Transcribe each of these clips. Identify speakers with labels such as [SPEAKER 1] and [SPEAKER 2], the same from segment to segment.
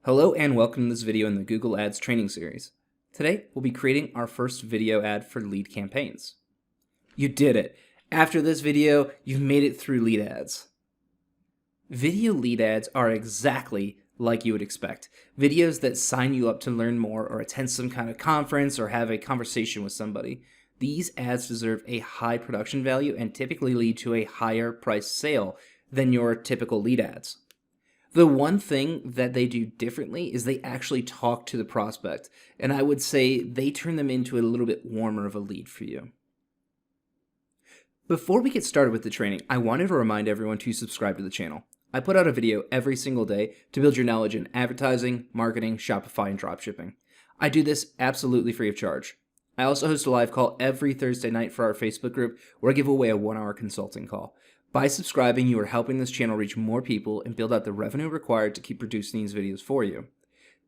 [SPEAKER 1] Hello and welcome to this video in the Google Ads training series. Today, we'll be creating our first video ad for lead campaigns. You did it! After this video, you've made it through lead ads. Video lead ads are exactly like you would expect. Videos that sign you up to learn more or attend some kind of conference or have a conversation with somebody. These ads deserve a high production value and typically lead to a higher price sale than your typical lead ads. The one thing that they do differently is they actually talk to the prospect, and I would say they turn them into a little bit warmer of a lead for you. Before we get started with the training, I wanted to remind everyone to subscribe to the channel. I put out a video every single day to build your knowledge in advertising, marketing, Shopify, and dropshipping. I do this absolutely free of charge. I also host a live call every Thursday night for our Facebook group where I give away a 1-hour consulting call. By subscribing, you are helping this channel reach more people and build out the revenue required to keep producing these videos for you.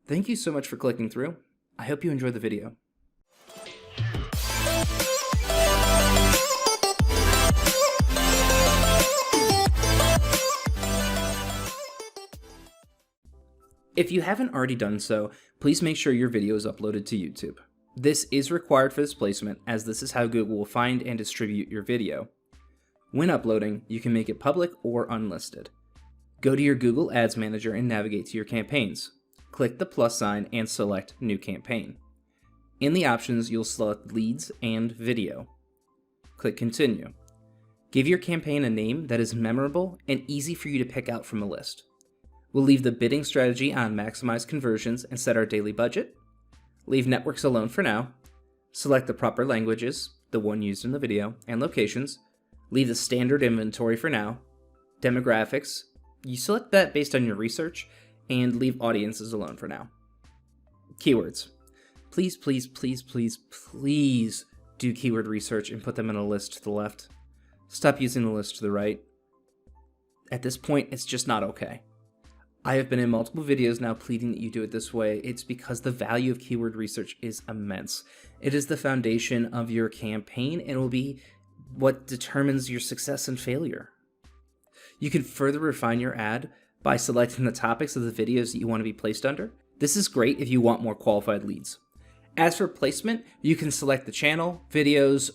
[SPEAKER 1] Thank you so much for clicking through. I hope you enjoy the video. If you haven't already done so, please make sure your video is uploaded to YouTube. This is required for this placement, as this is how Google will find and distribute your video. When uploading, you can make it public or unlisted. Go to your Google Ads Manager and navigate to your campaigns. Click the plus sign and select New Campaign. In the options, you'll select Leads and Video. Click Continue. Give your campaign a name that is memorable and easy for you to pick out from a list. We'll leave the bidding strategy on Maximize Conversions and set our daily budget. Leave networks alone for now. Select the proper languages, the one used in the video, and locations. Leave the standard inventory for now. Demographics, you select that based on your research, and leave audiences alone for now. Keywords. Please, please, please, please, please do keyword research and put them in a list to the left. Stop using the list to the right. At this point, it's just not okay. I have been in multiple videos now pleading that you do it this way. It's because the value of keyword research is immense. It is the foundation of your campaign and will be what determines your success and failure. You can further refine your ad by selecting the topics of the videos that you want to be placed under. This is great if you want more qualified leads. As for placement, you can select the channel, videos,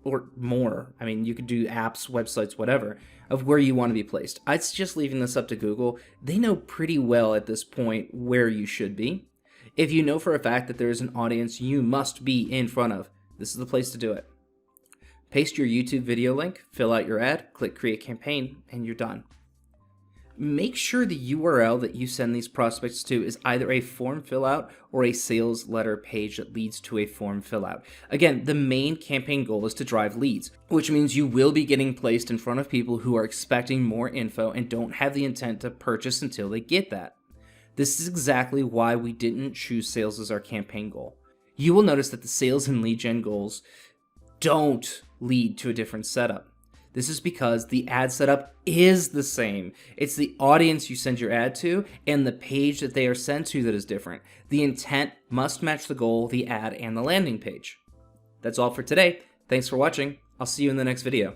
[SPEAKER 1] or more. I mean, you could do apps, websites, whatever, of where you want to be placed. I'd suggest leaving this up to Google. They know pretty well at this point where you should be. If you know for a fact that there is an audience you must be in front of, this is the place to do it. Paste your YouTube video link, fill out your ad, click Create Campaign, and you're done. Make sure the URL that you send these prospects to is either a form fill out or a sales letter page that leads to a form fill out. Again, the main campaign goal is to drive leads, which means you will be getting placed in front of people who are expecting more info and don't have the intent to purchase until they get that. This is exactly why we didn't choose sales as our campaign goal. You will notice that the sales and lead gen goals don't lead to a different setup. This is because the ad setup is the same. It's the audience you send your ad to and the page that they are sent to that is different. The intent must match the goal, the ad, and the landing page. That's all for today. Thanks for watching. I'll see you in the next video.